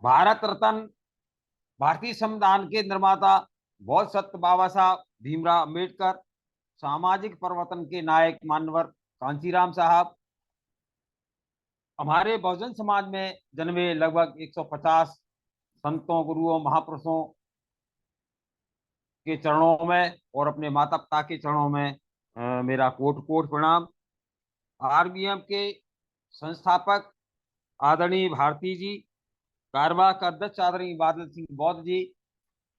भारत रत्न, भारतीय संविधान के निर्माता बहुत सत्य बाबा साहब भीमराव अम्बेडकर, सामाजिक परिवर्तन के नायक मान्यवर कांशीराम साहब, हमारे बहुजन समाज में जन्मे लगभग 150 संतों, गुरुओं, महापुरुषों के चरणों में और अपने माता पिता के चरणों में मेरा कोट कोट प्रणाम। आरबीएम के संस्थापक आदरणीय भारती जी, कार्यवाहक अध्यक्ष आदरणीय बादल सिंह बौद्ध जी,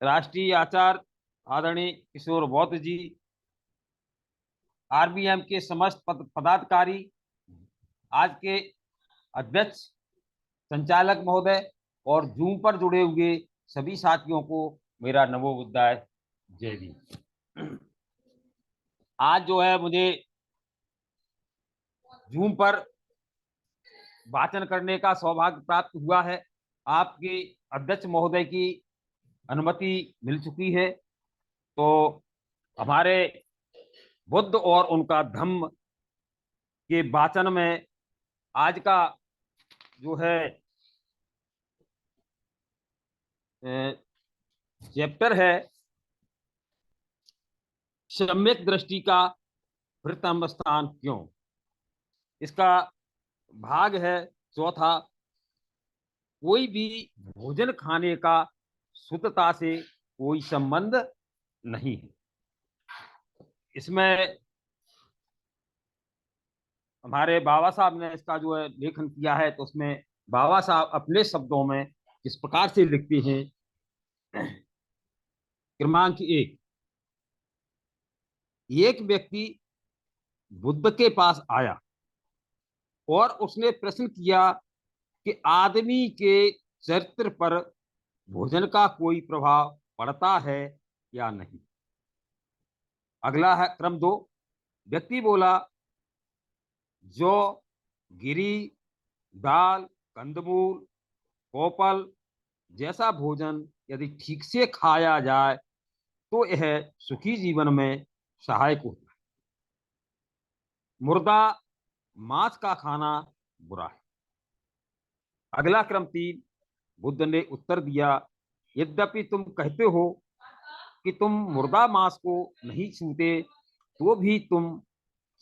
राष्ट्रीय आचार्य आदरणीय किशोर बौद्ध जी, आरबीएम के समस्त पदाधिकारी, आज के अध्यक्ष, संचालक महोदय और जूम पर जुड़े हुए सभी साथियों को मेरा नमो बुद्धाय जय भीम। आज जो है मुझे जूम पर वाचन करने का सौभाग्य प्राप्त हुआ है। आपके अध्यक्ष महोदय की अनुमति मिल चुकी है। तो हमारे बुद्ध और उनका धम्म के वाचन में आज का जो है चैप्टर है सम्यक दृष्टि का प्रथम स्थान क्यों। इसका भाग है चौथा, कोई भी भोजन खाने का शुद्धता से कोई संबंध नहीं है। इसमें हमारे बाबा साहब ने इसका जो है लेखन किया है, तो उसमें बाबा साहब अपने शब्दों में किस प्रकार से लिखते हैं। क्रमांक एक व्यक्ति बुद्ध के पास आया और उसने प्रश्न किया कि आदमी के चरित्र पर भोजन का कोई प्रभाव पड़ता है या नहीं। अगला है क्रम 2, व्यक्ति बोला, जौ, गिरी, दाल, कंदमूल, कोपल जैसा भोजन यदि ठीक से खाया जाए तो यह सुखी जीवन में सहायक होता है। मुर्दा मांस का खाना बुरा है। अगला क्रम 3, बुद्ध ने उत्तर दिया, यद्यपि तुम कहते हो कि तुम मुर्दा मांस को नहीं छूते, तो भी तुम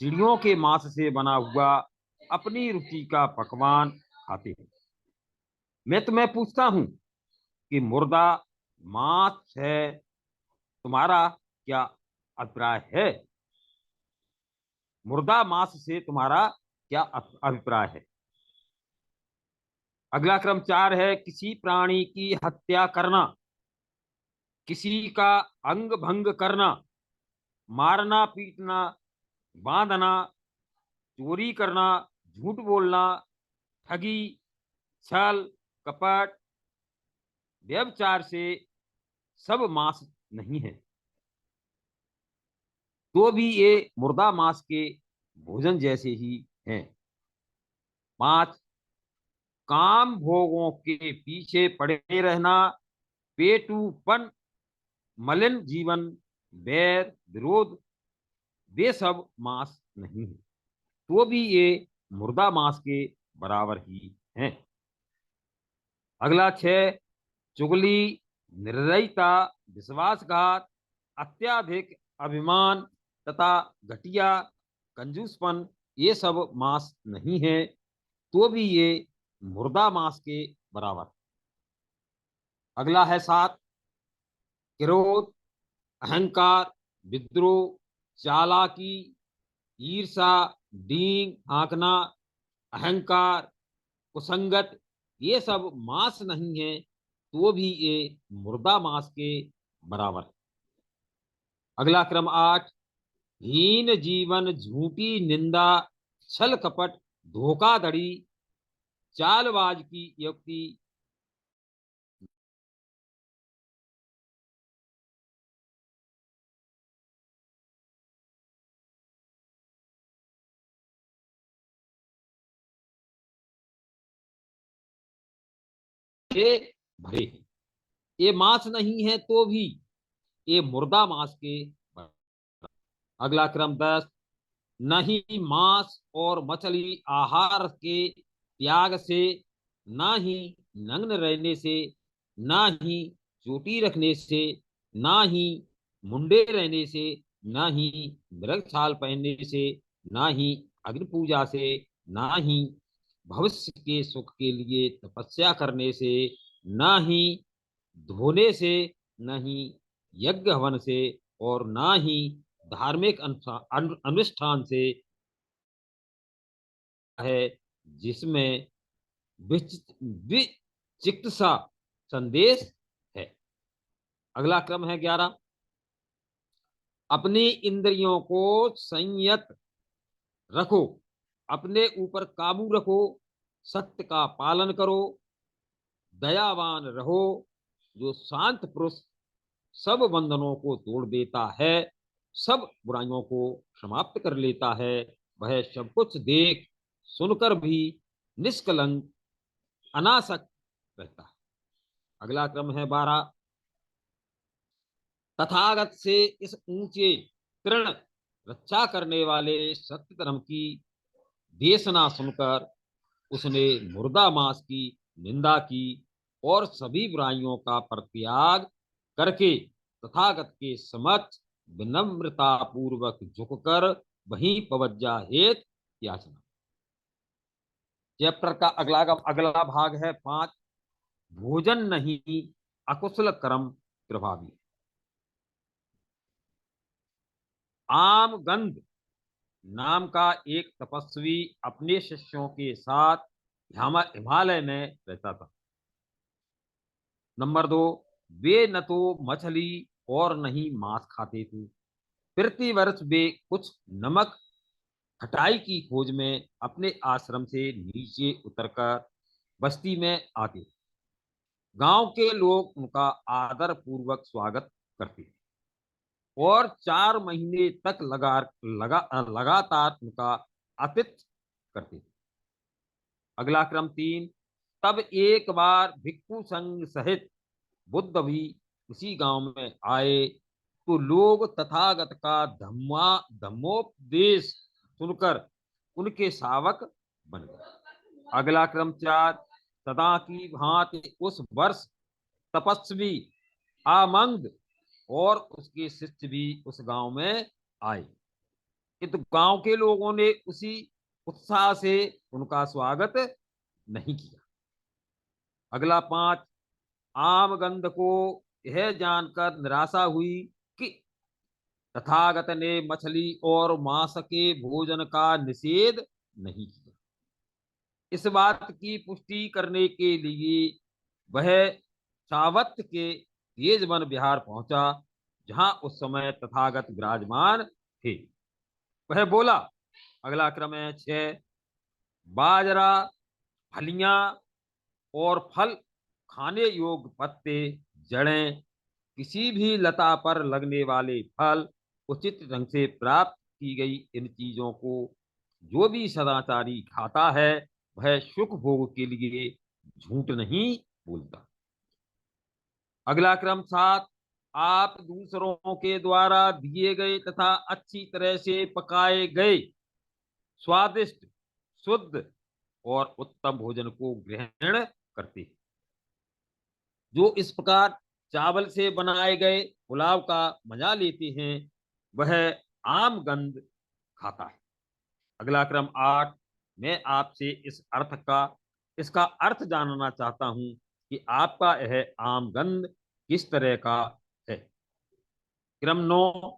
चिड़ियों के मांस से बना हुआ अपनी रुचि का पकवान खाते हो। मैं तुम्हें पूछता हूं कि मुर्दा मांस है, तुम्हारा क्या अभिप्राय है? मुर्दा मांस से तुम्हारा क्या अभिप्राय है? अगला क्रम 4 है, किसी प्राणी की हत्या करना, किसी का अंग भंग करना, मारना, पीटना, बांधना, चोरी करना, झूठ बोलना, ठगी, छल, कपट, व्यभिचार से सब मांस नहीं है, तो भी ये मुर्दा मांस के भोजन जैसे ही हैं। 5, काम भोगों के पीछे पड़े रहना, पेटूपन, मलिन जीवन, बैर विरोध, वे सब मांस नहीं है, तो भी ये मुर्दा मांस के बराबर ही हैं। अगला 6, चुगली, निर्दयता, विश्वासघात, अत्याधिक अभिमान तथा घटिया कंजूसपन, ये सब मांस नहीं है, तो भी ये मुर्दा मांस के बराबर। अगला है 7, क्रोध, अहंकार, विद्रोह, चालाकी, ईर्षा, डींग हाँकना, अहंकार, कुसंगत, ये सब मांस नहीं है, तो भी ये मुर्दा मांस के बराबर। अगला क्रम 8, हीन जीवन, झूठी निंदा, छल कपट, धोखाधड़ी, चालबाज की युक्ति, ये भरे हैं। ये मांस नहीं है, तो भी ये मुर्दा मांस के बराबर। अगला क्रम 10, नहीं मांस और मछली आहार के त्याग से, न ही नग्न रहने से, ना ही चोटी रखने से, ना ही मुंडे रहने से, ना ही मृग छाल पहनने से, ना ही अग्नि पूजा से, ना ही भविष्य के सुख के लिए तपस्या करने से, ना ही धोने से, न ही यज्ञ हवन से, और ना ही धार्मिक अनुष्ठान से है जिसमें विचिकित्सा संदेश है। अगला क्रम है 11। अपनी इंद्रियों को संयत रखो, अपने ऊपर काबू रखो, सत्य का पालन करो, दयावान रहो। जो शांत पुरुष सब बंधनों को तोड़ देता है, सब बुराइयों को समाप्त कर लेता है, वह सब कुछ देख सुनकर भी निष्कलंक अनासक्त रहता है। अगला क्रम है 12। तथागत से इस ऊंचे तृण रक्षा करने वाले सत्य धर्म की देशना सुनकर उसने मुर्दा मांस की निंदा की और सभी बुराइयों का परित्याग करके तथागत के समक्ष विनम्रता पूर्वक झुककर वहीं पवज्जा हेत याचना। चैप्टर का अगला भाग है 5। भोजन नहीं अकुशल कर्म प्रभावी। आमगंध नाम का एक तपस्वी अपने शिष्यों के साथ हिमालय में रहता था। नंबर 2, वे न तो मछली और न ही मांस खाते थे। प्रति वर्ष वे कुछ नमक खटाई की खोज में अपने आश्रम से नीचे उतरकर बस्ती में आते। गांव के लोग उनका आदर पूर्वक स्वागत करते और 4 महीने तक लगातार उनका आतिथ्य करते। अगला क्रम 3। तब एक बार भिक्षु संघ सहित बुद्ध भी उसी गांव में आए, तो लोग तथागत का धम्मोपदेश सुनकर उनके शावक बन गए। अगला क्रम 4। सदा की भांति उस वर्ष तपस्वी आमंग और उसके शिष्य भी उस गांव में आए, किंतु गांव के लोगों ने उसी उत्साह से उनका स्वागत नहीं किया। अगला 5। आमगंध को यह जानकर निराशा हुई कि तथागत ने मछली और मांस के भोजन का निषेध नहीं किया। इस बात की पुष्टि करने के लिए वह सावत के तेज वन बिहार पहुंचा, जहां उस समय तथागत विराजमान थे। वह बोला। अगला क्रम है 6। बाजरा, फलियां और फल खाने योग्य पत्ते, जड़ें, किसी भी लता पर लगने वाले फल उचित ढंग से प्राप्त की गई इन चीजों को जो भी सदाचारी खाता है वह सुख भोग के लिए झूठ नहीं बोलता। अगला क्रम 7। आप दूसरों के द्वारा दिए गए तथा अच्छी तरह से पकाए गए स्वादिष्ट, शुद्ध और उत्तम भोजन को ग्रहण करते हैं। जो इस प्रकार चावल से बनाए गए पुलाव का मजा लेते हैं वह आमगंध खाता है। अगला क्रम 8। मैं आपसे इसका अर्थ जानना चाहता हूं कि आपका यह आमगंध किस तरह का है। क्रम 9।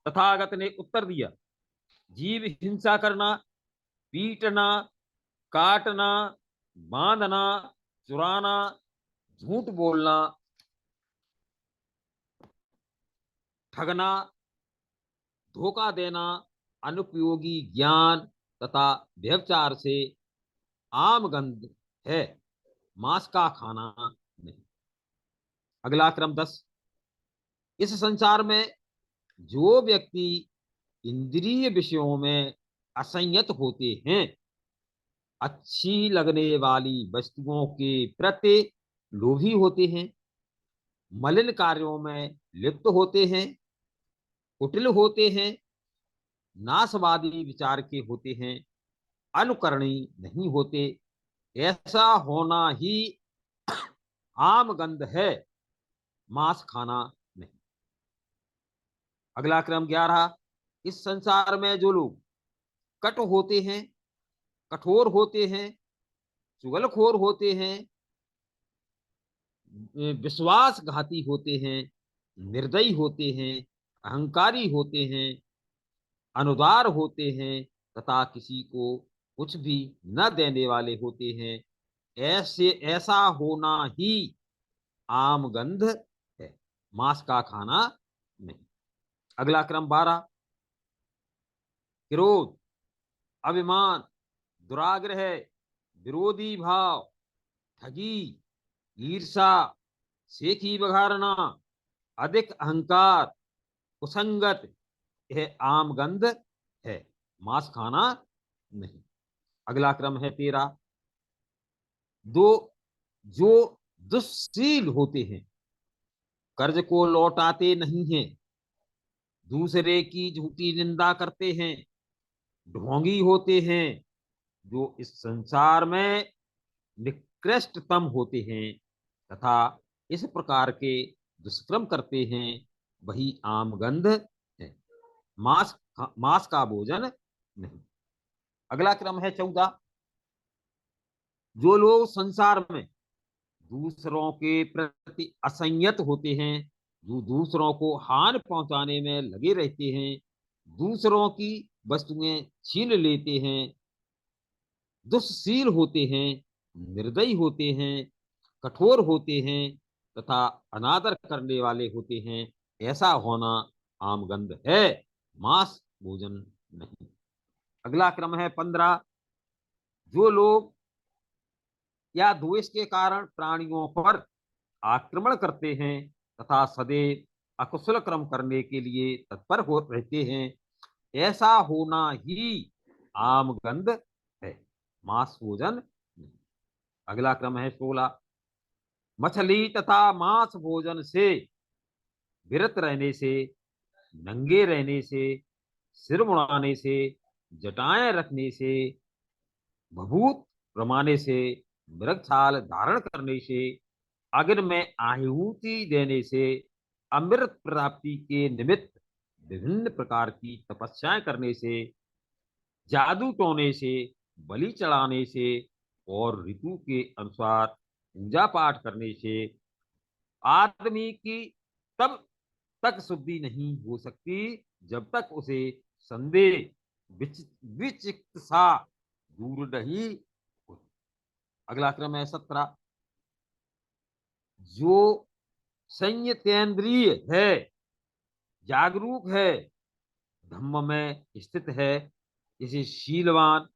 तथागत ने उत्तर दिया, जीव हिंसा करना, पीटना, काटना, बांधना, चुराना, झूठ बोलना, ठगना, धोखा देना, अनुपयोगी ज्ञान तथा व्यभिचार से आमगंध है, मांस का खाना नहीं। अगला क्रम 10। इस संसार में जो व्यक्ति इंद्रिय विषयों में असंयत होते हैं, अच्छी लगने वाली वस्तुओं के प्रति लोभी होते हैं, मलिन कार्यों में लिप्त होते हैं, कुटिल होते हैं, नाशवादी विचार के होते हैं, अनुकरणीय नहीं होते, ऐसा होना ही आम गंध है, मांस खाना नहीं। अगला क्रम 11, इस संसार में जो लोग कट होते हैं, कठोर होते हैं, चुगलखोर होते हैं, विश्वासघाती होते हैं, निर्दयी होते हैं, अहंकारी होते हैं, अनुदार होते हैं तथा किसी को कुछ भी न देने वाले होते हैं, ऐसे ऐसा होना ही आम गंध है, मांस का खाना नहीं। अगला क्रम 12, क्रोध, अभिमान, दुराग्रह, विरोधी भाव, ठगी, ईर्षा, सेखी बघारना, अधिक अहंकार, कुसंगत, यह आम गंध है, मांस खाना नहीं। अगला क्रम है 13, दो जो दुश्शील होते हैं, कर्ज को लौटाते नहीं हैं, दूसरे की झूठी निंदा करते हैं, ढोंगी होते हैं, जो इस संसार में निकृष्टतम होते हैं तथा इस प्रकार के दुष्कर्म करते हैं, वही आम गंध है, मांस मांस का भोजन नहीं। अगला क्रम है 14, जो लोग संसार में दूसरों के प्रति असंयत होते हैं, जो दूसरों को हानि पहुंचाने में लगे रहते हैं, दूसरों की वस्तुएं छीन लेते हैं, दुष्शील होते हैं, निर्दयी होते हैं, कठोर होते हैं तथा अनादर करने वाले होते हैं, ऐसा होना आमगंध है, मांस भोजन नहीं। अगला क्रम है 15, जो लोग या द्वेष के कारण प्राणियों पर आक्रमण करते हैं तथा सदैव अकुशल कर्म करने के लिए तत्पर हो रहते हैं, ऐसा होना ही आमगंध है, मांस भोजन नहीं। अगला क्रम है 16, मछली तथा मांस भोजन से विरत रहने से, नंगे रहने से, सिर मुड़ाने से, जटाएं रखने से, भभूत रमाने से, मृगछाल धारण करने से, अग्नि में आहुति देने से, अमृत प्राप्ति के निमित्त विभिन्न प्रकार की तपस्याएं करने से, जादू टोने से, बलि चढ़ाने से और ऋतु के अनुसार पूजा पाठ करने से आदमी की तब तक शुद्धि नहीं हो सकती जब तक उसे संदेह, विचिकित्सा दूर नहीं हो। अगला क्रम है 17, जो संयतेंद्रिय है, जागरूक है, धम्म में स्थित है, इसे शीलवान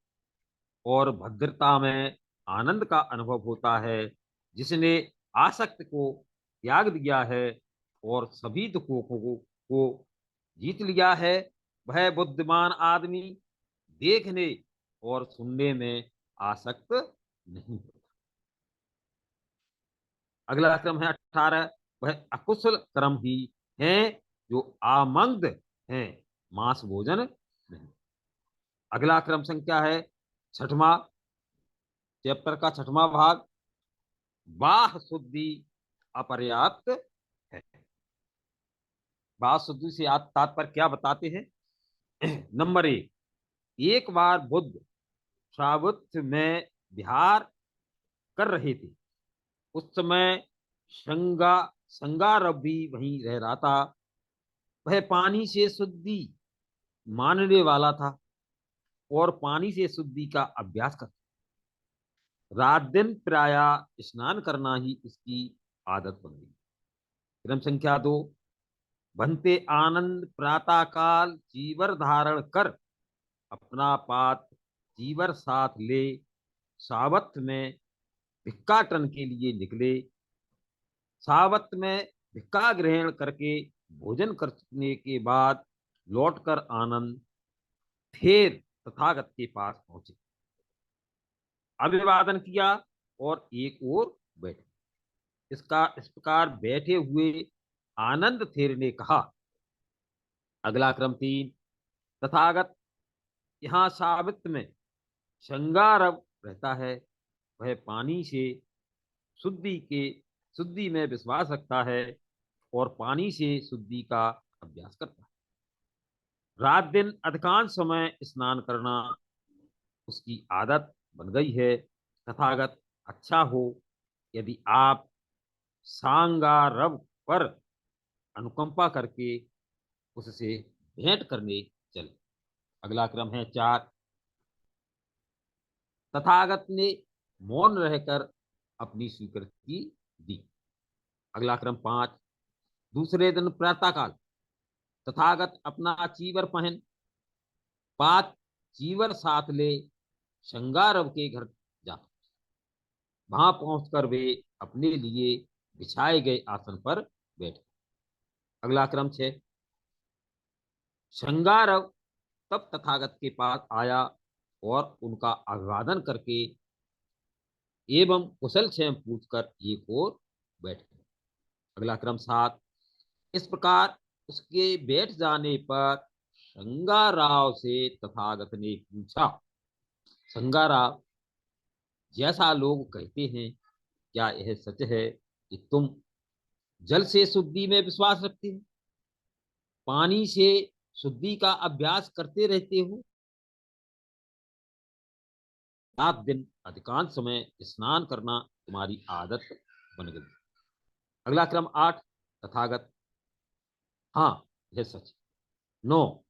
और भद्रता में आनंद का अनुभव होता है, जिसने आसक्त को त्याग दिया है और सभी दुखों को जीत लिया है, वह बुद्धिमान आदमी देखने और सुनने में आसक्त नहीं होता। अगला क्रम है 18, वह अकुशल कर्म ही है जो आमंद है, मांस भोजन नहीं। अगला क्रम संख्या है 6वां, चैप्टर का 6वां भाग, बाह शुद्धि अपर्याप्त है। बाह शुद्धि से तात्पर्य क्या बताते हैं? नंबर 1, एक बार बुद्ध सावुत में विहार कर रहे थे, उस समय संगा संगारव भी वहीं रह रहा था, वह पानी से शुद्धि मानने वाला था और पानी से शुद्धि का अभ्यास करता, रात दिन प्राय स्नान करना ही इसकी आदत बन गई। क्रम संख्या 2, बनते आनंद प्रातः काल जीवर धारण कर अपना पात्र जीवर साथ ले सावत में भिक्खाटन के लिए निकले, सावत में भिक्खा ग्रहण करके भोजन करने के बाद लौटकर आनंद फिर तथागत के पास पहुंचे, अभिवादन किया और एक ओर बैठे। इस प्रकार बैठे हुए आनंद थेर ने कहा। अगला क्रम 3, तथागत यहाँ सावित्र में श्रृंगारव रहता है, वह पानी से शुद्धि के शुद्धि में विश्वास रखता है और पानी से शुद्धि का अभ्यास करता है। रात दिन अधिकांश समय स्नान करना उसकी आदत बन गई है। तथागत अच्छा हो यदि आप सांगारव पर अनुकंपा करके उससे भेंट करने चले। अगला क्रम है 4। तथागत ने मौन रहकर अपनी स्वीकृति दी। अगला क्रम 5। दूसरे दिन प्रातःकाल तथागत अपना चीवर पहन 5 चीवर साथ ले शंगारव के घर जाता। वहां पहुंचकर वे अपने लिए बिछाए गए आसन पर बैठे। अगला क्रम 6। शंगारव तब तथागत के पास आया और उनका अभिवादन करके एवं कुशल क्षेम पूछकर एक और बैठ गया। अगला क्रम 7। इस प्रकार उसके बैठ जाने पर शंगाराव से तथागत ने पूछा, शंगाराव, जैसा लोग कहते हैं क्या यह सच है कि तुम जल से शुद्धि में विश्वास रखते हो, पानी से शुद्धि का अभ्यास करते रहते हो, रात दिन अधिकांश समय स्नान करना तुम्हारी आदत बन गई। अगला क्रम 8। तथागत, हाँ यह सच। 9।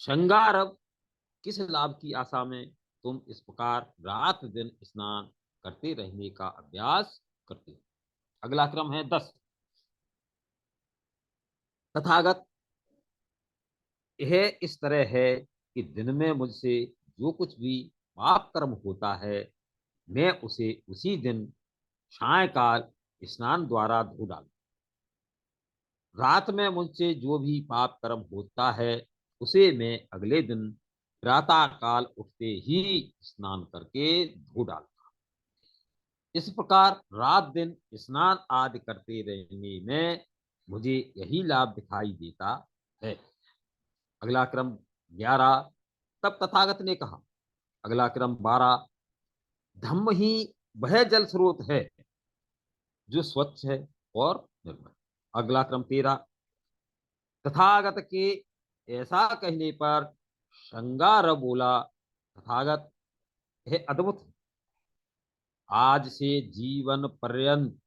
शंगारव, किस लाभ की आशा में तुम इस प्रकार रात दिन स्नान करते रहने का अभ्यास करते हो। अगला क्रम है 10। तथागत, यह इस तरह है कि दिन में मुझसे जो कुछ भी पाप कर्म होता है मैं उसे उसी दिन सायकाल स्नान द्वारा धो डालता। रात में मुझसे जो भी पाप कर्म होता है उसे मैं अगले दिन प्रातः काल उठते ही स्नान करके धो डालता। इस प्रकार रात दिन स्नान आदि करते रहने में मुझे यही लाभ दिखाई देता है। अगला क्रम 11। तब तथागत ने कहा। अगला क्रम 12। धम्म ही वह जल स्रोत है जो स्वच्छ है और निर्मल। अगला क्रम 13। तथागत के ऐसा कहने पर शंगार बोला, तथागत यह अद्भुत है। आज से जीवन पर्यंत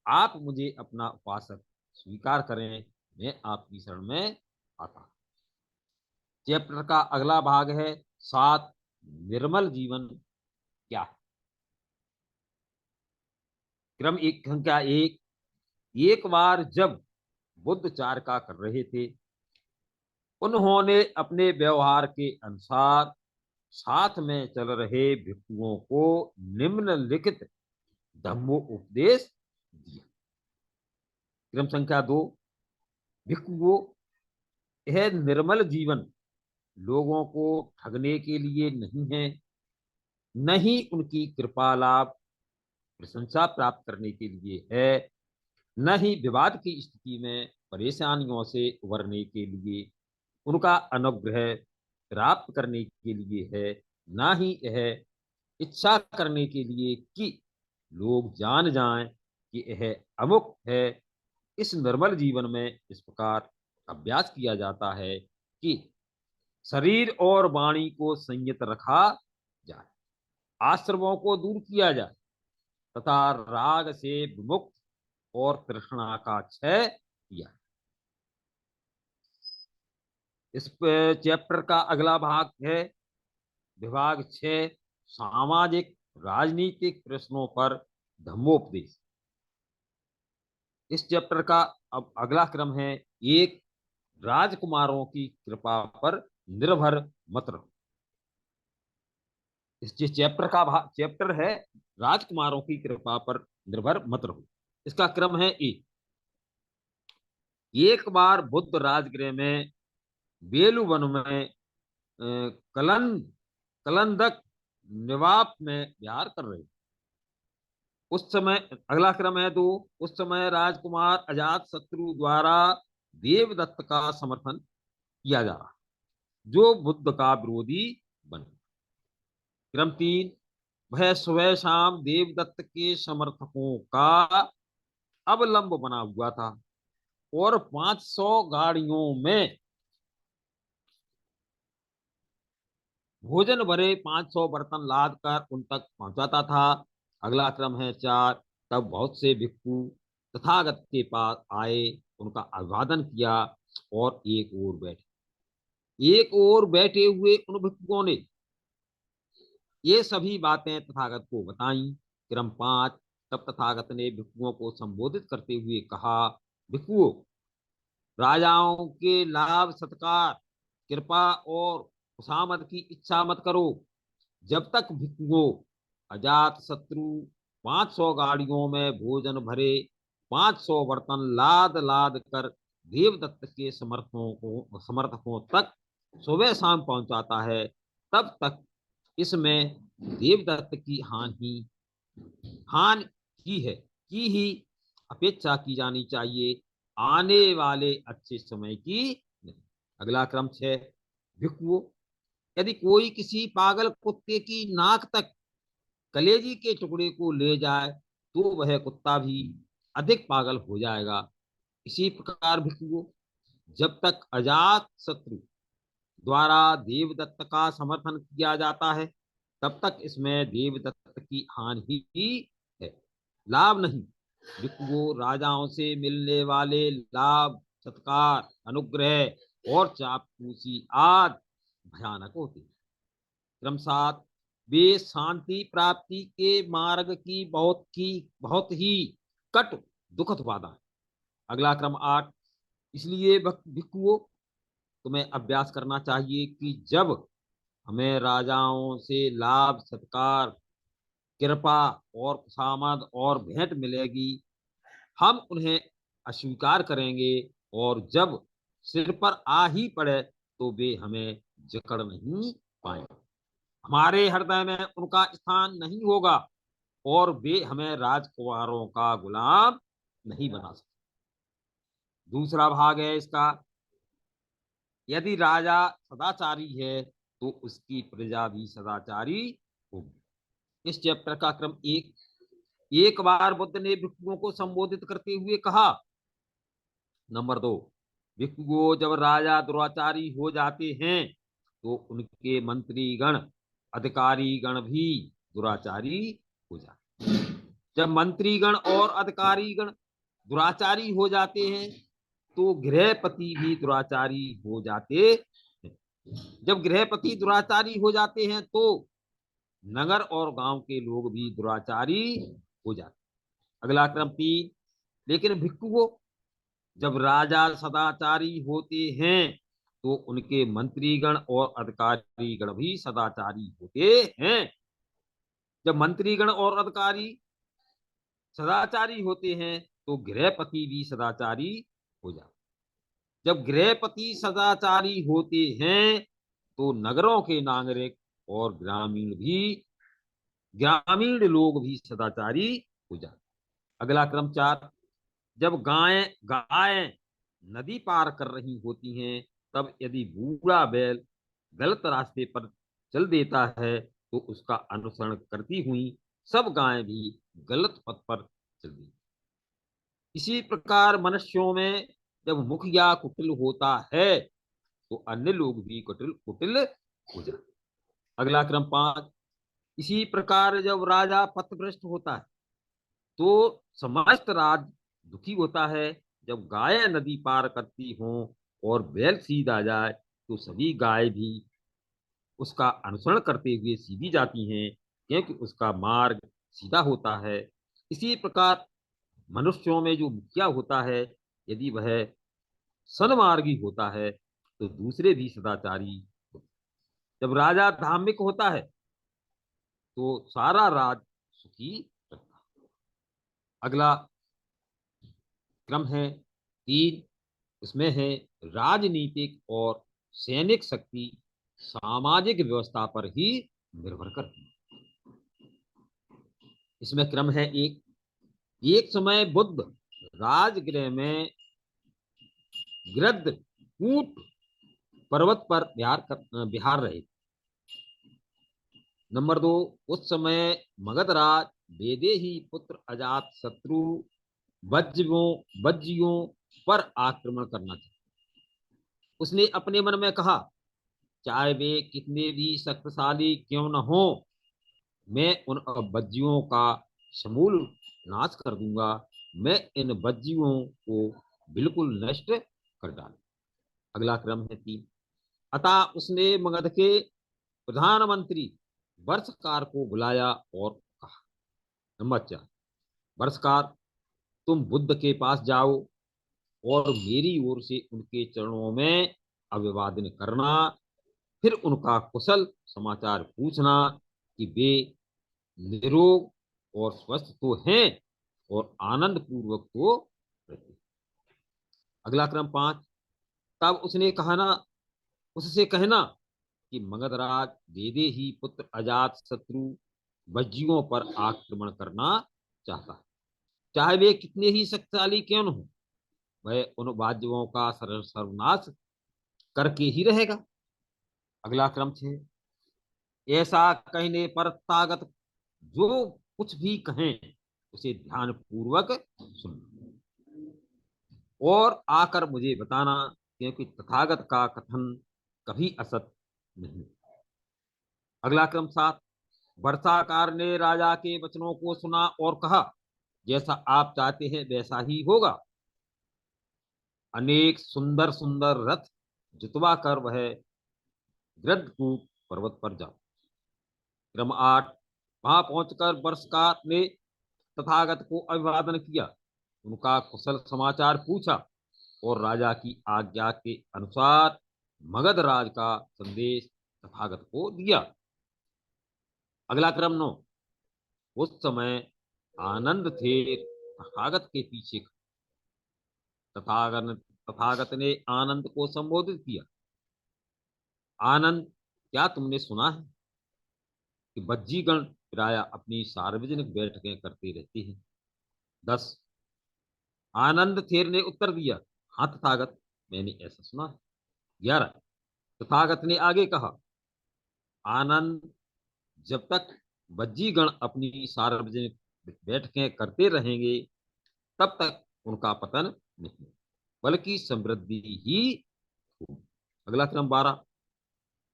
आप मुझे अपना उपासक स्वीकार करें, मैं आपकी शरण में आता। चैप्टर का अगला भाग है 7 निर्मल जीवन क्या है। क्रम एक संख्या 1। एक बार जब बुद्ध चारका कर रहे थे उन्होंने अपने व्यवहार के अनुसार साथ में चल रहे भिक्षुओं को निम्नलिखित धम्मो उपदेश दिया। क्रम संख्या 2। भिक्षुओं, यह निर्मल जीवन लोगों को ठगने के लिए नहीं है, न ही उनकी कृपा लाभ प्रशंसा प्राप्त करने के लिए है, न ही विवाद की स्थिति में परेशानियों से उबरने के लिए उनका अनुग्रह प्राप्त करने के लिए है, ना ही यह इच्छा करने के लिए कि लोग जान जाएं कि यह अमुक है। इस निर्मल जीवन में इस प्रकार अभ्यास किया जाता है कि शरीर और वाणी को संयत रखा जाए, आश्रमों को दूर किया जाए तथा राग से विमुक्त और तृष्णा का क्षय किया। इस चैप्टर का अगला भाग है विभाग 6 सामाजिक राजनीतिक प्रश्नों पर धम्मोपदेश। इस चैप्टर का अब अगला क्रम है 1 राजकुमारों की कृपा पर निर्भर मत रहो। इस चैप्टर का चैप्टर है राजकुमारों की कृपा पर निर्भर मत रहो। इसका क्रम है 1। एक बार बुद्ध राजगृह में बेलुवन में कलंद कलंदक निवाप में विहार कर रहे। उस समय अगला क्रम है 2। उस समय राजकुमार अजात शत्रु द्वारा देवदत्त का समर्थन किया जा रहा जो बुद्ध का विरोधी बन। क्रम 3। वह सुबह शाम देवदत्त के समर्थकों का अवलंब बना हुआ था और 500 गाड़ियों में भोजन भरे 500 बर्तन लाद कर उन तक पहुंचाता था। अगला क्रम है 4। तब बहुत से भिक्षु तथागत के पास आए, उनका अभिवादन किया और एक और बैठे हुए उन भिक्षुओं ने ये सभी बातें तथागत को बताई। क्रम 5। तब तथागत ने भिक्षुओं को संबोधित करते हुए कहा, भिक्षुओं, राजाओं के लाभ सत्कार, कृपा और खुशामद की इच्छा मत करो। जब तक भिक्षुओं अजात शत्रु 500 गाड़ियों में भोजन भरे 500 बर्तन लाद लाद कर देवदत्त के समर्थकों तक सुबह शाम पहुंचाता है, तब तक इसमें देवदत्त की हानि की ही अपेक्षा की जानी चाहिए, आने वाले अच्छे समय की नहीं। अगला क्रम 6। भिक्षुओं, यदि कोई किसी पागल कुत्ते की नाक तक कलेजी के टुकड़े को ले जाए तो वह कुत्ता भी अधिक पागल हो जाएगा। इसी प्रकार भिक्षुओं, जब तक अजात शत्रु द्वारा देवदत्त का समर्थन किया जाता है तब तक इसमें देवदत्त की हानि ही है, लाभ नहीं। भिक्षुओं, राजाओं से मिलने वाले लाभ सत्कार अनुग्रह और चापलूसी आदि भयानक होते हैं। क्रम 7। वे शांति प्राप्ति के मार्ग की बहुत ही कट दुखद बाधा है। अगला क्रम 8। इसलिए भिक्षुओं, तुम्हें अभ्यास करना चाहिए कि जब हमें राजाओं से लाभ सत्कार कृपा और खुशामद और भेंट मिलेगी, हम उन्हें अस्वीकार करेंगे, और जब सिर पर आ ही पड़े तो वे हमें जकड़ नहीं पाएंगे, हमारे हृदय में उनका स्थान नहीं होगा और वे हमें राजकुमारों का गुलाम नहीं बना सकते। दूसरा भाग है इसका, यदि राजा सदाचारी है तो उसकी प्रजा भी सदाचारी होगी। इस चैप्टर का क्रम 1। एक बार बुद्ध ने भिक्षुओं को संबोधित करते हुए कहा, नंबर 2, भिक्षुओं, जब राजा दुराचारी हो जाते हैं तो उनके मंत्री गण अधिकारी गण भी दुराचारी हो जाते हैं। जब मंत्री गण और अधिकारी गण दुराचारी हो जाते हैं तो गृहपति भी दुराचारी हो जाते हैं। जब गृहपति दुराचारी हो जाते हैं तो नगर और गांव के लोग भी दुराचारी हो जाते हैं। अगला क्रम 3। लेकिन भिक्षुओं, जब राजा सदाचारी होते हैं तो उनके मंत्रीगण और अधिकारी गण भी सदाचारी होते हैं। जब मंत्रीगण और अधिकारी सदाचारी होते हैं तो गृहपति भी सदाचारी हो जाते। जब गृहपति सदाचारी होते हैं तो नगरों के नागरिक और ग्रामीण लोग भी सदाचारी हो जाते। अगला क्रम 4। जब गाय गाय नदी पार कर रही होती हैं तब यदि बूढ़ा बैल गलत रास्ते पर चल देता है तो उसका अनुसरण करती हुई सब गायें भी गलत पथ पर चल दी। इसी प्रकार मनुष्यों में जब मुखिया कुटिल होता है तो अन्य लोग भी कुटिल कुटिल हो जाते। अगला क्रम 5। इसी प्रकार जब राजा पथभ्रष्ट होता है तो समस्त राज दुखी होता है। जब गाय नदी पार करती हो और बैल सीधा जाए तो सभी गाय भी उसका अनुसरण करते हुए सीधी जाती हैं, क्योंकि उसका मार्ग सीधा होता है। इसी प्रकार मनुष्यों में जो मुखिया होता है यदि वह सन्मार्गी होता है तो दूसरे भी सदाचारी होते हैं। जब राजा धार्मिक होता है तो सारा राज सुखी रहता है। अगला क्रम है 3। इसमें है राजनीतिक और सैनिक शक्ति सामाजिक व्यवस्था पर ही निर्भर करती है। इसमें क्रम है 1। एक समय बुद्ध राजगृह में गृध्र कूट पर्वत पर विहार रहे। नंबर 2, उस समय मगधराज वैदेही पुत्र अजात शत्रु वज्जियों वज्जियों पर आक्रमण करना चाहता। उसने अपने मन में कहा, चाहे वे कितने भी शक्तिशाली क्यों न हो, मैं उन वज्जियों का समूल नाश कर दूंगा। मैं इन वज्जियों को बिल्कुल नष्ट कर डालूं। अगला क्रम है 3। अतः उसने मगध के प्रधानमंत्री वर्षकार को बुलाया और कहा। नंबर 4, वर्षकार, तुम बुद्ध के पास जाओ और मेरी ओर से उनके चरणों में अभिवादन करना। फिर उनका कुशल समाचार पूछना कि वे निरोग और स्वस्थ तो हैं और आनंद पूर्वक तो रहते। अगला क्रम 5। तब उसने कहा ना उससे कहना कि मगधराज वेदे ही पुत्र अजात शत्रु वज्जियों पर आक्रमण करना चाहता है। चाहे वे कितने ही शक्तिशाली क्यों न हो, वह उन वाद्यों का सर्वनाश करके ही रहेगा। अगला क्रम 6। ऐसा कहने पर तागत जो कुछ भी कहें उसे ध्यान पूर्वक सुनना और आकर मुझे बताना, क्योंकि तथागत का कथन कभी असत नहीं। अगला क्रम 7। वर्षाकार ने राजा के वचनों को सुना और कहा, जैसा आप चाहते हैं वैसा ही होगा। अनेक सुंदर सुंदर रथ जुतवा कर वह गृद्धकूट पर्वत पर जा। क्रम 8। वहां पहुंचकर वर्षकार ने तथागत को अभिवादन किया, उनका कुशल समाचार पूछा और राजा की आज्ञा के अनुसार मगध राज का संदेश तथागत को दिया। अगला क्रम 9। उस समय आनंद थे तथागत के पीछे। तथागत तथागत ने आनंद को संबोधित किया, आनंद, क्या तुमने सुना है कि बज्जीगण प्राय अपनी सार्वजनिक बैठकें करते रहते हैं? 10। आनंद थेर ने उत्तर दिया, हाँ तथागत, मैंने ऐसा सुना है। 11। तथागत ने आगे कहा, आनंद, जब तक बज्जीगण अपनी सार्वजनिक बैठकें करते रहेंगे तब तक उनका पतन नहीं बल्कि समृद्धि ही होगी। अगला क्रम 12।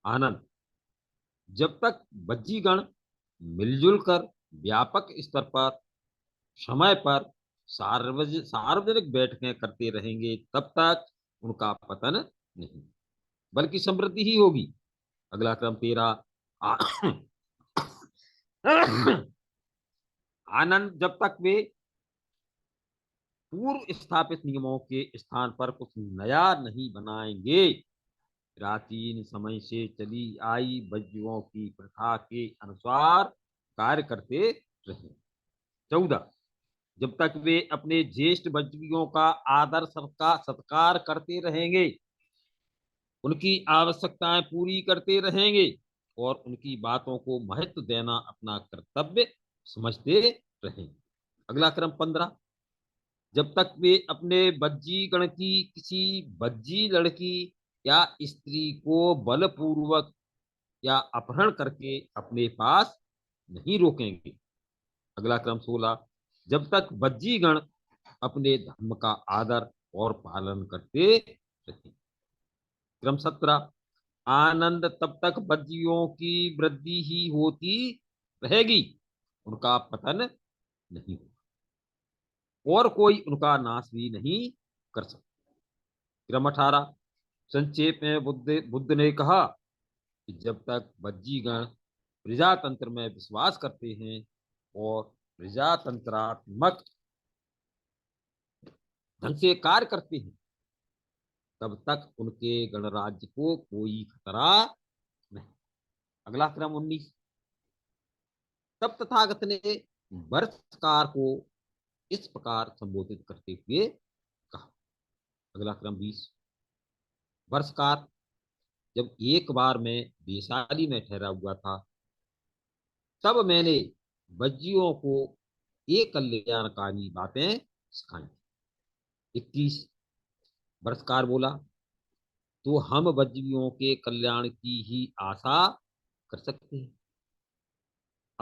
आनंद, जब तक बज्जीगण मिलजुल कर व्यापक स्तर पर समय पर सार्वजनिक बैठकें करते रहेंगे तब तक उनका पतन नहीं बल्कि समृद्धि ही होगी। अगला क्रम 13। आनंद, जब तक वे पूर्व स्थापित नियमों के स्थान पर कुछ नया नहीं बनाएंगे, प्राचीन समय से चली आई वज्जियों की प्रथा के अनुसार कार्य करते रहे। 14। जब तक वे अपने ज्येष्ठ वज्जियों का आदर सबका सत्कार करते रहेंगे, उनकी आवश्यकताएं पूरी करते रहेंगे और उनकी बातों को महत्व देना अपना कर्तव्य समझते रहेंगे। अगला क्रम 15। जब तक वे अपने बज्जी गण की किसी बज्जी लड़की या स्त्री को बलपूर्वक या अपहरण करके अपने पास नहीं रोकेंगे। अगला क्रम 16। जब तक बज्जी गण अपने धर्म का आदर और पालन करते रहे। क्रम 17। आनंद, तब तक बज्जियों की वृद्धि ही होती रहेगी, उनका पतन नहीं और कोई उनका नाश भी नहीं कर सकता। क्रम 18। संक्षेप में बुद्ध ने कहा कि जब तक बज्जीगण प्रजातंत्र में विश्वास करते हैं और प्रजातंत्रात्मक ढंग से कार्य करते हैं, तब तक उनके गणराज्य को कोई खतरा नहीं। अगला क्रम 19। तब तथागत ने वर्षकार को इस प्रकार संबोधित करते हुए कहा। अगला क्रम 20। वर्षकार, जब एक बार मैं वैशाली में ठहरा हुआ था, तब मैंने बज्जियों को एक कल्याणकारी बातें सिखाई। 21। वर्षकार बोला, तो हम बज्जियों के कल्याण की ही आशा कर सकते हैं।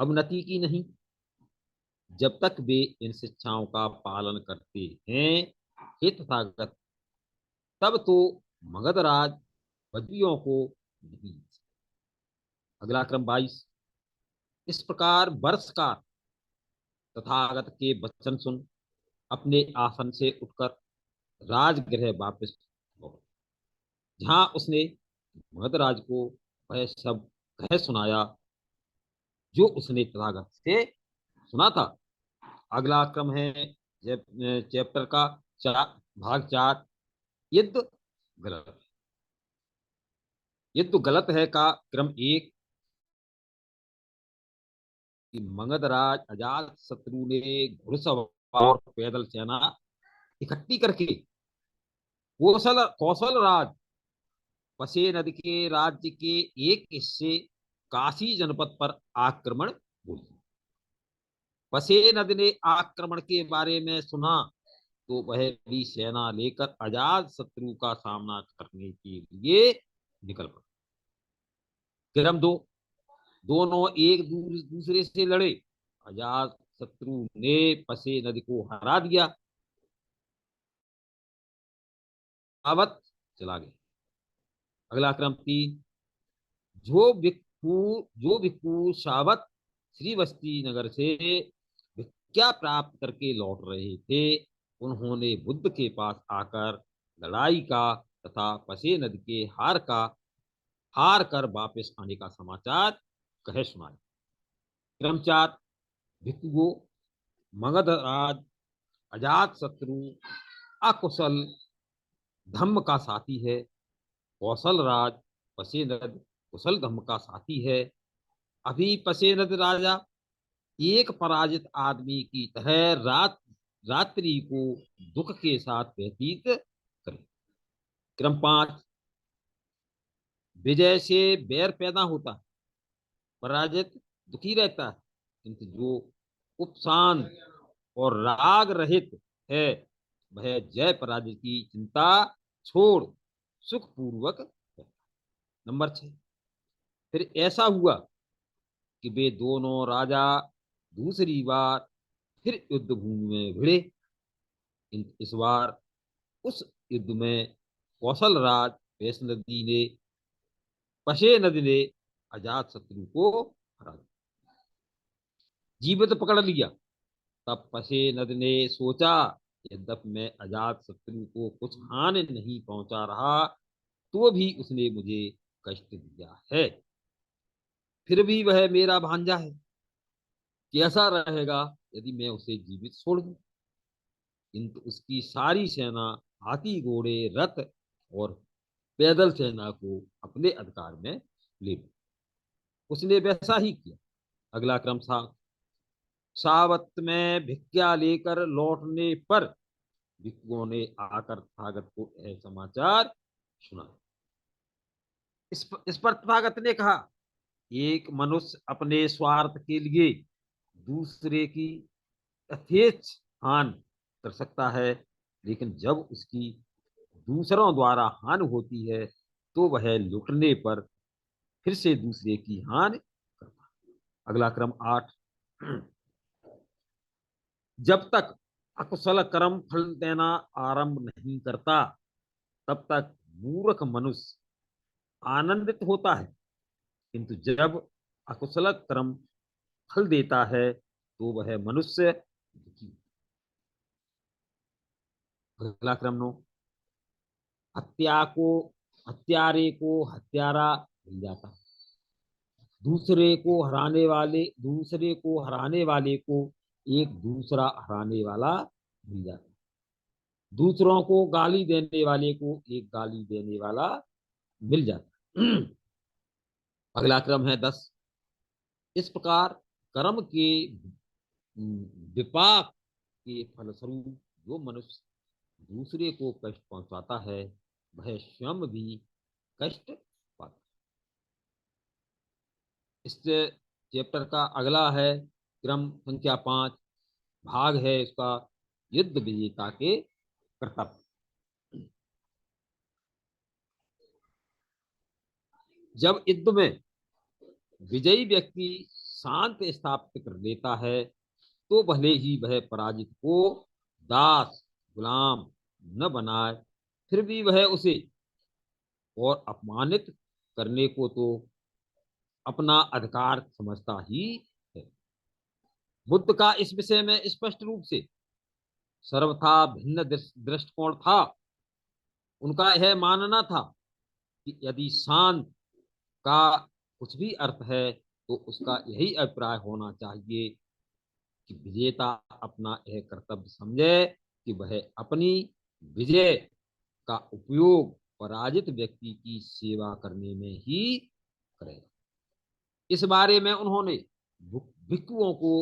अवनति की नहीं। जब तक वे इन शिक्षाओं का पालन करते हैं, हे तथागत, तब तो मगधराज बद्रियों को नहीं। अगला क्रम 22। इस प्रकार वर्ष का तथागत के वचन सुन अपने आसन से उठकर राजगृह वापस लौटा, जहां उसने मगधराज को वह सब कह सुनाया जो उसने तथागत से सुना था। अगला क्रम है चैप्टर का भाग 4, युद्ध गलत। युद्ध गलत है का क्रम 1, कि मगधराज अजात शत्रु ने घुड़सवार और पैदल सेना इकट्ठी करके कौशल कौशल राज पसे नदी के राज्य के एक हिस्से काशी जनपद पर आक्रमण हुई। पसे नदी ने आक्रमण के बारे में सुना तो वह भी सेना लेकर आजाद शत्रु का सामना करने के लिए निकल पड़ा। क्रम 2, दोनों एक दूसरे से लड़े। आजाद शत्रु ने पसे नदी को हरा दिया, आवत चला गया। अगला क्रम 3, जो भिक्खु सावत श्रीवस्ती नगर से भिक्षा प्राप्त करके लौट रहे थे, उन्होंने बुद्ध के पास आकर लड़ाई का तथा पसे नदी के हार कर वापस आने का समाचार कह सुनाया। क्रम 4, भिक्खु मगधराज अजात शत्रु अकुशल धम्म का साथी है। कौशल राज पसेनद कुशल धम्म का साथी है। अभी पसेनद राजा एक पराजित आदमी की तरह रात्रि को दुख के साथ व्यतीत करे। क्रम 5, विजय से बैर पैदा होता है, पराजित दुखी रहता है, किंतु जो उपशांत और राग रहित है, वह जय पराजय की चिंता छोड़ सुखपूर्वक। नंबर 6, फिर ऐसा हुआ कि वे दोनों राजा दूसरी बार फिर युद्ध भूमि में भिड़े। इस बार उस युद्ध में कौशल राज पशे नदी ने अजात शत्रु को हरा दिया, जीवित पकड़ लिया। तब पशे नद ने सोचा, यद्यपि मैं अजात शत्रु को कुछ हानि नहीं पहुंचा रहा, तो भी उसने मुझे कष्ट दिया है। फिर भी वह मेरा भांजा है, कैसा रहेगा यदि मैं उसे जीवित छोड़ दूं। किंतु उसकी सारी सेना, हाथी घोड़े रथ और पैदल सेना को अपने अधिकार में ले ली। उसने वैसा ही किया। अगला क्रम था, सावत में भिक्षा लेकर लौटने पर भिक्षुओं ने आकर तथागत को यह समाचार सुना। इस पर तथागत ने कहा, एक मनुष्य अपने स्वार्थ के लिए दूसरे की यथेच्छ हानि कर सकता है, लेकिन जब उसकी दूसरों द्वारा हानि होती है तो वह लुटने पर फिर से दूसरे की हानि करता है। अगला क्रम 8, जब तक अकुशल कर्म फल देना आरंभ नहीं करता, तब तक मूर्ख मनुष्य आनंदित होता है, किंतु जब अकुशल कर्म फल देता है तो वह मनुष्य दुखी। अगला क्रम 9, हत्या को हत्यारे को हत्यारा मिल जाता है, दूसरे को हराने वाले को एक दूसरा हराने वाला मिल जाता है, दूसरों को गाली देने वाले को एक गाली देने वाला मिल जाता है। अगला क्रम है 10, इस प्रकार कर्म के विपाक के फलस्वरूप जो मनुष्य दूसरे को कष्ट पहुंचाता है, वह स्वयं भी कष्ट पाता है। इस चैप्टर का अगला है क्रम संख्या 5, भाग है इसका युद्ध विजेता के कर्तव्य। जब युद्ध में विजयी व्यक्ति शांत स्थापित कर लेता है, तो भले ही वह पराजित को दास गुलाम न बनाए, फिर भी वह उसे और अपमानित करने को तो अपना अधिकार समझता ही है। बुद्ध का इस विषय में स्पष्ट रूप से सर्वथा भिन्न दृष्टिकोण था। उनका यह मानना था कि यदि शांत का कुछ भी अर्थ है, तो उसका यही अभिप्राय होना चाहिए कि विजेता अपना यह कर्तव्य समझे कि वह अपनी विजय का उपयोग पराजित व्यक्ति की सेवा करने में ही करे। इस बारे में उन्होंने भिक्षुओं को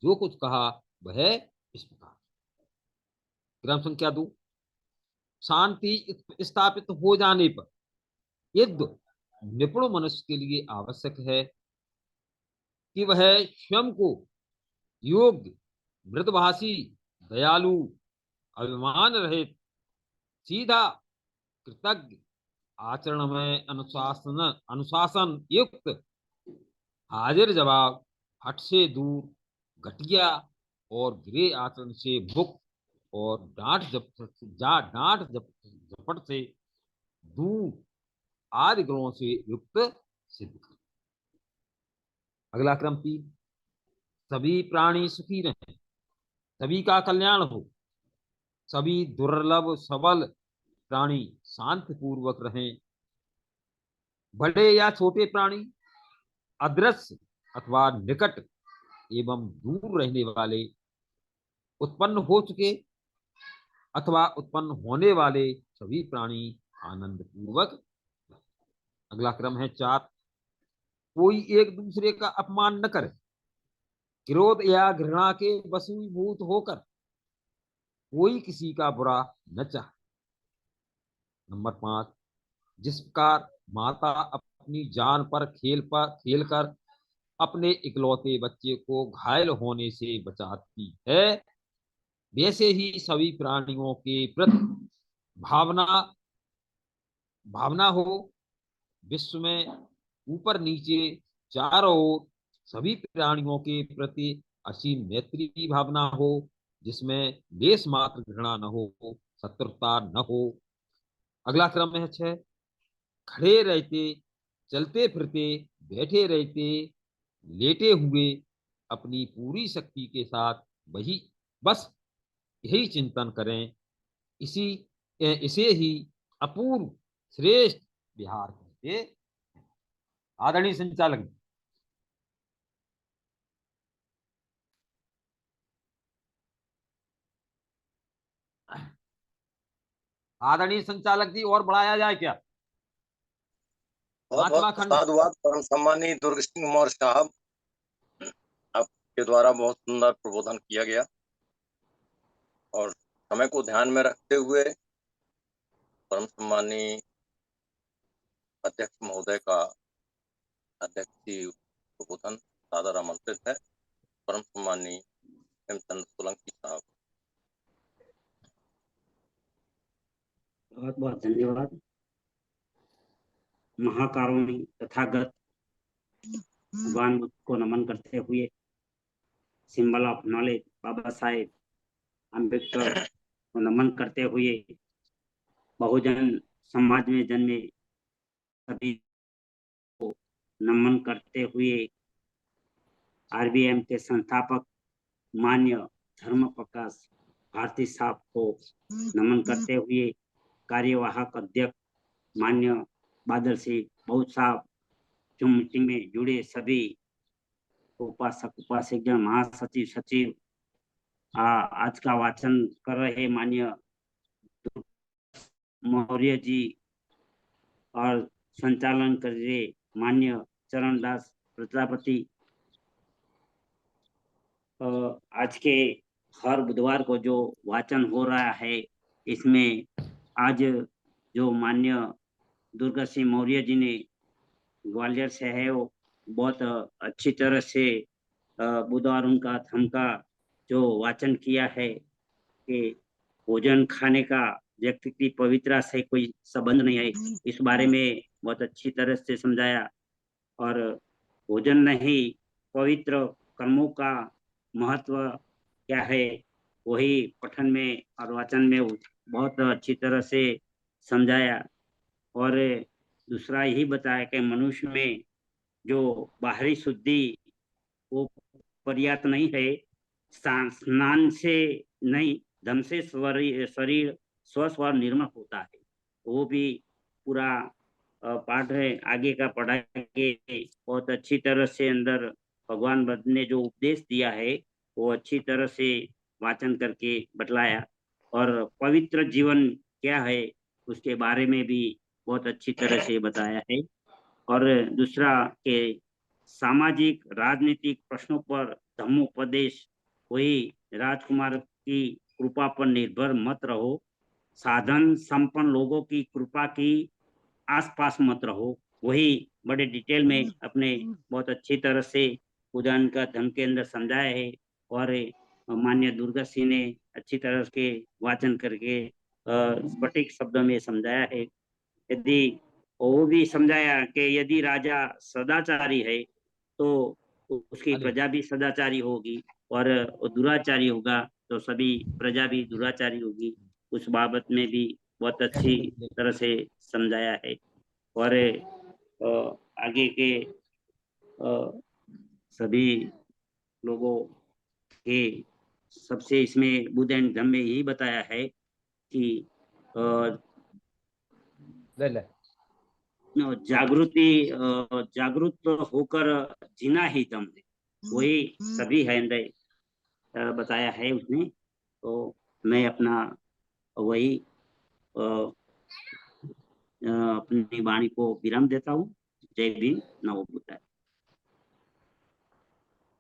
जो कुछ कहा वह इस प्रकार। क्रम संख्या 2, शांति स्थापित हो जाने पर युद्ध निपुण मनुष्य के लिए आवश्यक है कि वह स्वयं को योग्य, मृदभाषी, दयालु, अभिमान रहित, सीधा, कृतज्ञ, आचरण में अनुशासन अनुशासन युक्त, हाजिर जवाब, हट से दूर, घटिया और गिरे आचरण से मुक्त और डांट झपट से दूर आदि गुणों से युक्त सिद्ध कर। अगला क्रम 3, सभी प्राणी सुखी रहें, सभी का कल्याण हो, सभी दुर्लभ सबल प्राणी शांतिपूर्वक रहें, बड़े या छोटे प्राणी, अदृश्य अथवा निकट एवं दूर रहने वाले, उत्पन्न हो चुके अथवा उत्पन्न होने वाले सभी प्राणी आनंद पूर्वक। अगला क्रम है 4, कोई एक दूसरे का अपमान न करे, क्रोध या घृणा के वशीभूत होकर कोई किसी का बुरा न चाहे। नंबर 5, जिस प्रकार माता अपनी जान पर खेल कर अपने इकलौते बच्चे को घायल होने से बचाती है, वैसे ही सभी प्राणियों के प्रति भावना भावना हो, विश्व में ऊपर नीचे चारों ओर सभी प्राणियों के प्रति असीम मैत्री की भावना हो, जिसमें लेश मात्र घृणा न हो, शत्रुता न हो। अगला क्रम है 6, खड़े रहते, चलते फिरते, बैठे रहते, लेटे हुए अपनी पूरी शक्ति के साथ वही बस यही चिंतन करें, इसी इसे ही अपूर्व श्रेष्ठ विहार कहते हैं। आदरणीय संचालक, आदरणीय संचालक जी, और बढ़ाया जाए क्या? बहुत पांचवा बहुत खंड। साधुवाद परम सम्मानी दुर्ग सिंह मौर्य साहब, आपके द्वारा बहुत सुंदर प्रबोधन किया गया और समय को ध्यान में रखते हुए परम सम्मानी अध्यक्ष महोदय का अध्यक्षीय प्रबोधन सादर आमंत्रित है। परम सम्मानी हेमचंद सोलंकी साहब। बहुत बहुत धन्यवाद। महाकारुणी तथागत भगवान बुद्ध को नमन करते हुए, symbol of knowledge Baba Saheb Ambedkar को नमन करते हुए, बहुजन समाज में जन्मे सभी को नमन करते हुए, आरबीएम के संस्थापक मान्य धर्म प्रकाश भारती साहब को नमन करते हुए, कार्यवाहक अध्यक्ष मान्य बादल सिंह बहुत साहब, जो मीटिंग में जुड़े सभी उपासक उपासिकगण, महासचिव सचिव, आज का वाचन कर रहे मान्य मौर्य जी और संचालन कर रहे मान्य चरणदास प्रजापति, आज के हर बुधवार को जो वाचन हो रहा है, इसमें आज जो मान्य दुर्गा सिंह मौर्य जी ने ग्वालियर से है, वो बहुत अच्छी तरह से बुधवार उनका थम का जो वाचन किया है कि भोजन खाने का व्यक्ति की पवित्रता से कोई संबंध नहीं है, इस बारे में बहुत अच्छी तरह से समझाया। और भोजन नहीं पवित्र कर्मों का महत्व क्या है, वही पठन में और वाचन में बहुत अच्छी तरह से समझाया। और दूसरा यही बताया कि मनुष्य में जो बाहरी शुद्धि वो पर्याप्त नहीं है, स्नान से नहीं, धम से शरीर स्वस्थ और निर्मल होता है। वो भी पूरा पाठ है, आगे का पढ़ाएंगे बहुत अच्छी तरह से। अंदर भगवान बुद्ध ने जो उपदेश दिया है वो अच्छी तरह से वाचन करके बतलाया। और पवित्र जीवन क्या है उसके बारे में भी बहुत अच्छी तरह से बताया है। और दूसरा के सामाजिक राजनीतिक प्रश्नों पर धम्मोपदेश, वही राजकुमार की कृपा पर निर्भर मत रहो, साधन संपन्न लोगों की कृपा की आसपास मत रहो, वही बड़े डिटेल में अपने बहुत अच्छी तरह से उदान का धर्म के अंदर समझाया है। और मान्य दुर्गा सिंह ने अच्छी तरह के वाचन करके स्फटिक शब्दों में समझाया है। यदि वो भी समझाया कि यदि राजा सदाचारी है तो उसकी अरे प्रजा भी सदाचारी होगी, और वो दुराचारी होगा तो सभी प्रजा भी दुराचारी होगी। उस बाबत में भी बहुत अच्छी तरह से समझाया है। और आगे के सभी लोगों के सबसे इसमें बुद्ध एंड धम्म में यही बताया है कि ले ले जागरूक होकर जीना ही दम है, वही सभी है अंदर बताया है उसने। तो मैं अपना वही अपनी वाणी को विराम देता हूँ। जय भीम, नमो बुद्धाय।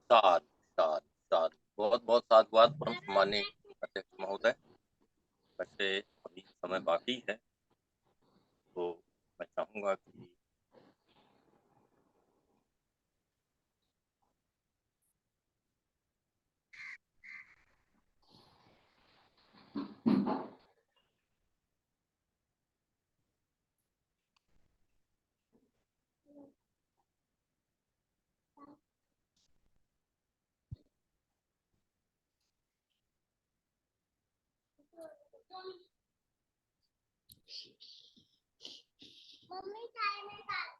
साध साध साध, बहुत बहुत साधुवाद परम सम्माननीय अध्यक्ष महोदय। वैसे अभी समय बाकी है तो मैं चाहूंगा कि मम्मी चाय में डाल